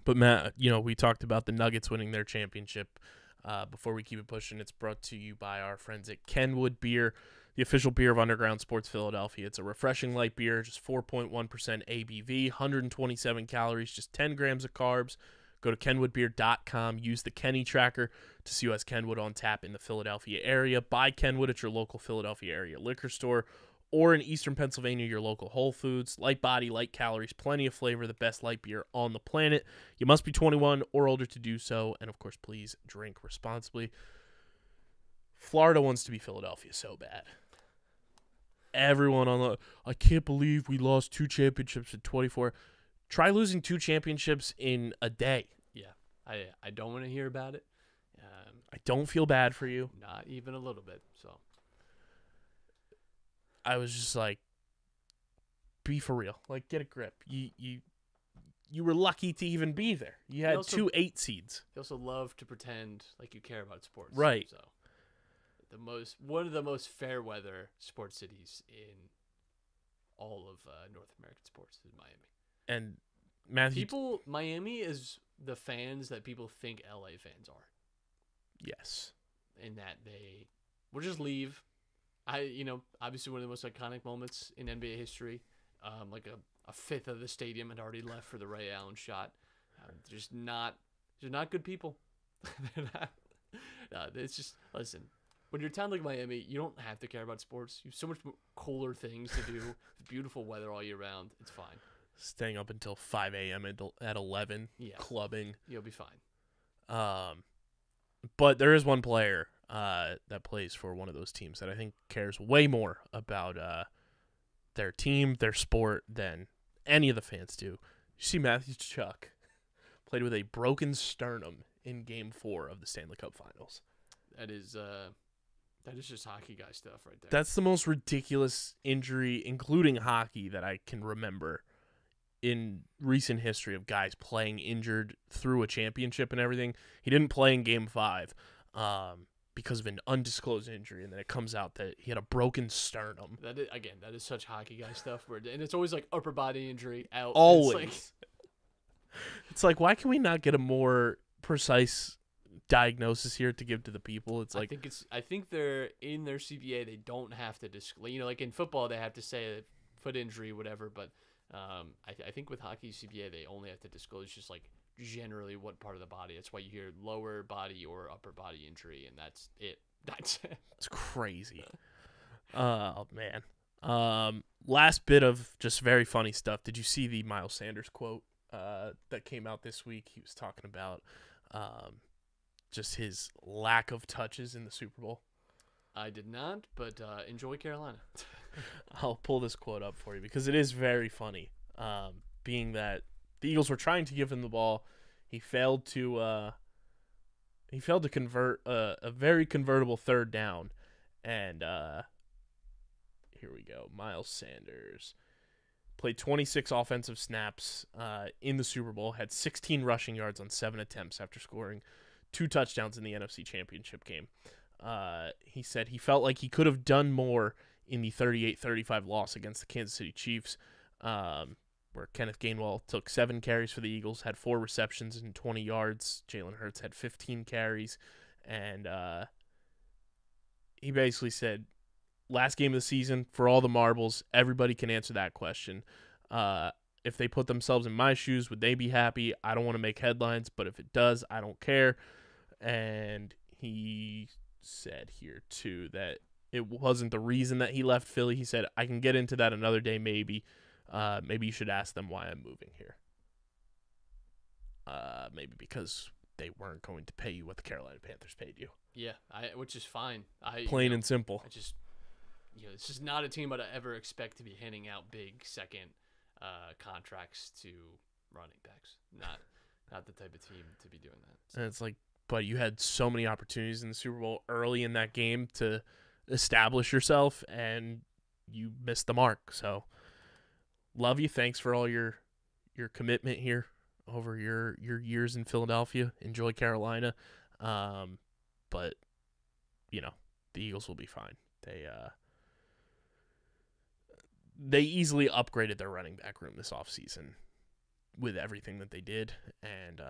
But Matt, we talked about the Nuggets winning their championship. Before we keep it pushing, it's brought to you by our friends at Kenwood Beer, the official beer of Underground Sports Philadelphia. It's a refreshing light beer, just 4.1% ABV, 127 calories, just 10 grams of carbs. Go to kenwoodbeer.com, use the Kenny tracker to see who has Kenwood on tap in the Philadelphia area. Buy Kenwood at your local Philadelphia area liquor store, or in Eastern Pennsylvania, your local Whole Foods. Light body, light calories, plenty of flavor, the best light beer on the planet. You must be 21 or older to do so, and of course, please drink responsibly. Florida wants to be Philadelphia so bad. Everyone I can't believe we lost 2 championships in 24. Try losing 2 championships in a day. Yeah, I don't want to hear about it. I don't feel bad for you. Not even a little bit, so. I was just like, be for real. Like, get a grip. You were lucky to even be there. You had 2 8 seeds. You also love to pretend like you care about sports. Right. So, one of the most fair weather sports cities in all of North American sports is Miami. And Matthew, Miami is the fans that people think LA fans are. Yes. In that they will just leave. Obviously one of the most iconic moments in NBA history. Like a fifth of the stadium had already left for the Ray Allen shot. They're not good people. It's just, listen, when you're a town like Miami, you don't have to care about sports. You have so much cooler things to do. Beautiful weather all year round. It's fine. Staying up until 5 a.m. at 11, clubbing. You'll be fine. But there is one player that plays for one of those teams that I think cares way more about their team, their sport, than any of the fans do. You see Matthew Tkachuk played with a broken sternum in Game 4 of the Stanley Cup Finals. That is just hockey guy stuff right there. That's the most ridiculous injury, including hockey, that I can remember in recent history of guys playing injured through a championship and everything. He didn't play in Game 5 because of an undisclosed injury, and then it comes out that he had a broken sternum. That is such hockey guy stuff. And it's always like upper body injury out. Always. It's like, why can we not get a more precise diagnosis here to give to the people? It's like, I think they're in their CBA. They don't have to disclose. Like in football, they have to say a foot injury, whatever. But I think with hockey CBA, they only have to disclose just like generally what part of the body. That's why you hear lower body or upper body injury, and that's it. It's crazy. Oh man. Last bit of just very funny stuff. Did you see the Miles Sanders quote that came out this week? He was talking about just his lack of touches in the Super Bowl. I did not, but enjoy Carolina. I'll pull this quote up for you because it is very funny. Being that the Eagles were trying to give him the ball, he failed to convert a very convertible third down, and here we go. Miles Sanders played 26 offensive snaps in the Super Bowl, had 16 rushing yards on 7 attempts after scoring 2 touchdowns in the NFC Championship game. He said he felt like he could have done more in the 38-35 loss against the Kansas City Chiefs, where Kenneth Gainwell took 7 carries for the Eagles, had 4 receptions and 20 yards. Jalen Hurts had 15 carries, and he basically said, last game of the season, for all the marbles, everybody can answer that question. If they put themselves in my shoes, would they be happy? I don't want to make headlines, but if it does, I don't care. And he said here, too, that it wasn't the reason that he left Philly. He said, I can get into that another day, maybe. Maybe you should ask them why I'm moving here. Maybe because they weren't going to pay you what the Carolina Panthers paid you. Yeah, which is fine. Plain and simple. This is not a team I'd ever expect to be handing out big second contracts to running backs. Not the type of team to be doing that. And it's like, but you had so many opportunities in the Super Bowl early in that game to establish yourself, and you missed the mark. So, love you. Thanks for all your commitment here over your years in Philadelphia. Enjoy Carolina. But, you know, the Eagles will be fine. They easily upgraded their running back room this offseason with everything that they did, and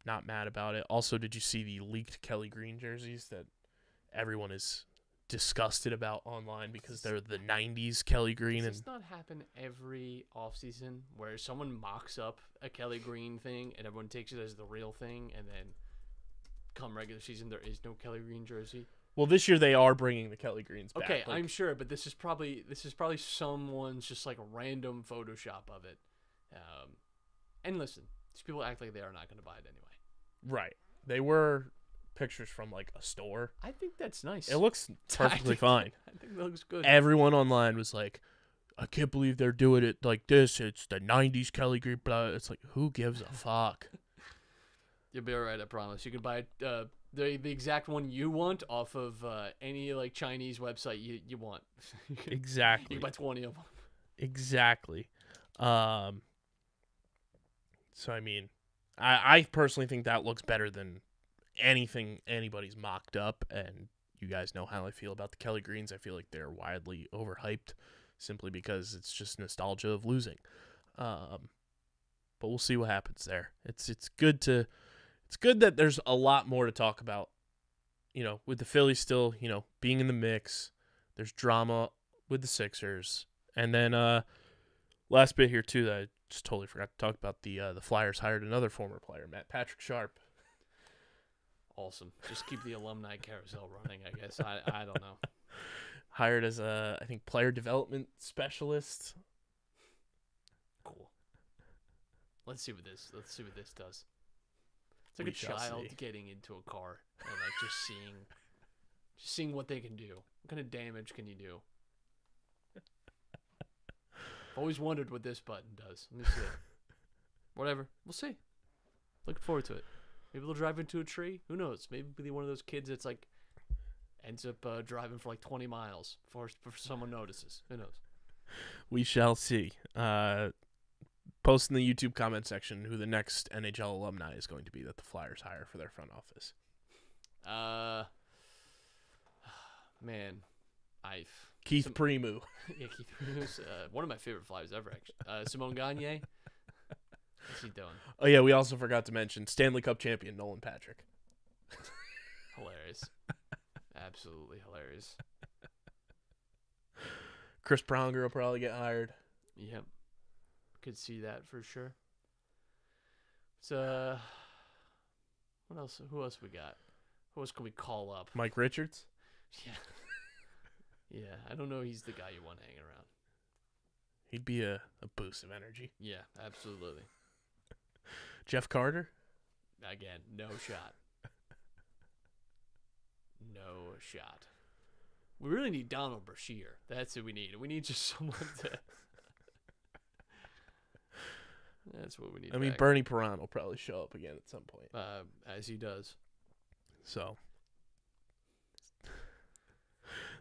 not mad about it. Also, did you see the leaked Kelly Green jerseys that everyone is disgusted about online because they're the 90s Kelly Green? Does this not happen every offseason where someone mocks up a Kelly Green thing and everyone takes it as the real thing, and then come regular season there is no Kelly Green jersey? Well, this year they are bringing the Kelly Greens back. Okay, I'm sure, but this is probably someone's just like a random Photoshop of it. And listen, these people act like they are not going to buy it anyway. Right. They were pictures from like a store. I think that's nice. It looks perfectly fine. I think it looks good. Everyone online was like, I can't believe they're doing it like this. It's the 90s Kelly Green. Blah. It's like, who gives a fuck? You'll be all right, I promise. You can buy the exact one you want off of any like Chinese website you want. Exactly. You can buy 20 of them. Exactly. So, I mean, I personally think that looks better than anything anybody's mocked up, and you guys know how I feel about the Kelly Greens. I feel like they're widely overhyped simply because it's just nostalgia of losing. But we'll see what happens there. It's good that there's a lot more to talk about, you know, with the Phillies still, you know, being in the mix. There's drama with the Sixers. And then last bit here, too, that I just totally forgot to talk about. The Flyers hired another former player, Patrick Sharp. Awesome. Just keep the alumni carousel running, I guess. I don't know. Hired as a, I think, player development specialist. Cool. Let's see what this does. It's like a child getting into a car and like just seeing what they can do. What kind of damage can you do? I've always wondered what this button does. Let me see. Whatever. We'll see. Looking forward to it. Maybe they'll drive into a tree. Who knows? Maybe be one of those kids that's like ends up driving for like 20 miles before someone notices. Who knows? We shall see. Post in the YouTube comment section who the next NHL alumni is going to be that the Flyers hire for their front office. Keith Primeau. Yeah, Keith Primeau's one of my favorite Flyers ever, actually. Simone Gagne. What's he doing? Oh, yeah, we also forgot to mention Stanley Cup champion Nolan Patrick. Hilarious. Absolutely hilarious. Chris Pronger will probably get hired. Yep. Could see that for sure. So, what else? Who else we got? Who else can we call up? Mike Richards? Yeah. Yeah, I don't know he's the guy you want hanging around. He'd be a boost of energy. Yeah, absolutely. Jeff Carter? Again, no shot. No shot. We really need Donald Brashear. That's who we need. We need just someone to... That's what we need. I mean, Bernie Perron will probably show up again at some point. As he does. So,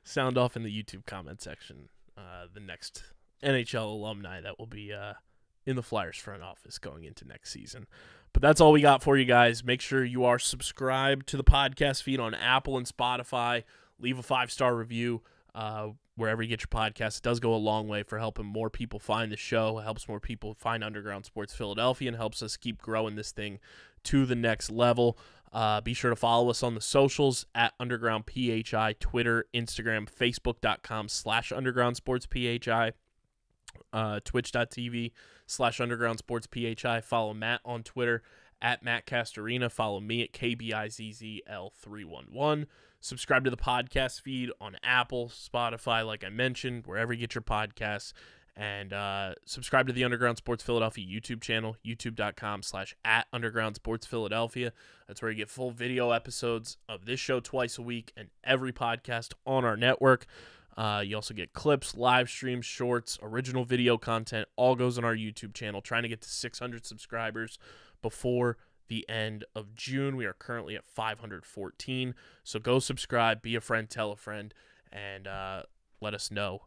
sound off in the YouTube comment section. The next NHL alumni that will be in the Flyers front office going into next season. But that's all we got for you guys. Make sure you are subscribed to the podcast feed on Apple and Spotify. Leave a 5-star review wherever you get your podcast. It does go a long way for helping more people find the show. It helps more people find Underground Sports Philadelphia and helps us keep growing this thing to the next level. Be sure to follow us on the socials at Underground PHI, Twitter, Instagram, Facebook.com/UndergroundSportsPHI, Twitch.tv/UndergroundSportsPHI. Follow Matt on Twitter at Matt Castorina. Follow me at KBIZZL311. Subscribe to the podcast feed on Apple, Spotify, like I mentioned, wherever you get your podcasts. And subscribe to the Underground Sports Philadelphia YouTube channel, youtube.com/@UndergroundSportsPhiladelphia. That's where you get full video episodes of this show twice a week and every podcast on our network. You also get clips, live streams, shorts, original video content, all goes on our YouTube channel. Trying to get to 600 subscribers before the end of June. We are currently at 514. So go subscribe, be a friend, tell a friend, and let us know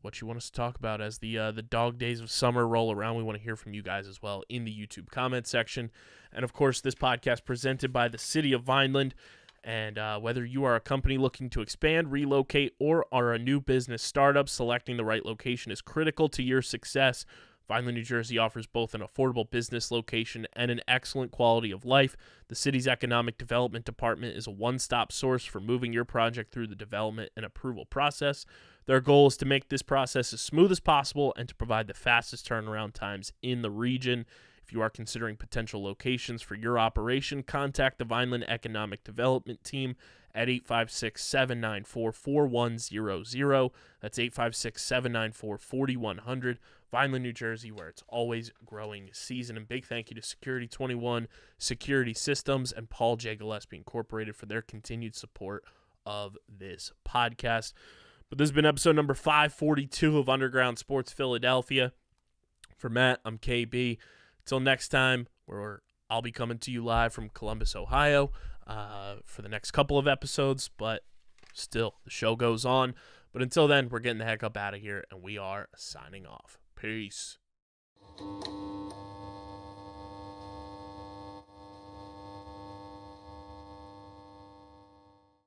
what you want us to talk about as the dog days of summer roll around. We want to hear from you guys as well in the YouTube comment section. And, of course, this podcast presented by the City of Vineland. And whether you are a company looking to expand, relocate, or are a new business startup, selecting the right location is critical to your success. Vineland, New Jersey offers both an affordable business location and an excellent quality of life. The city's economic development department is a one-stop source for moving your project through the development and approval process. Their goal is to make this process as smooth as possible and to provide the fastest turnaround times in the region. If you are considering potential locations for your operation, contact the Vineland Economic Development Team at 856-794-4100. That's 856-794-4100. Vineland, New Jersey, where it's always growing season. And big thank you to Security 21 Security Systems and Paul J. Gillespie Incorporated for their continued support of this podcast. But this has been episode number 542 of Underground Sports Philadelphia. For Matt, I'm KB. Until next time, where I'll be coming to you live from Columbus, Ohio, for the next couple of episodes. But still, the show goes on. But until then, we're getting the heck up out of here, and we are signing off. Peace.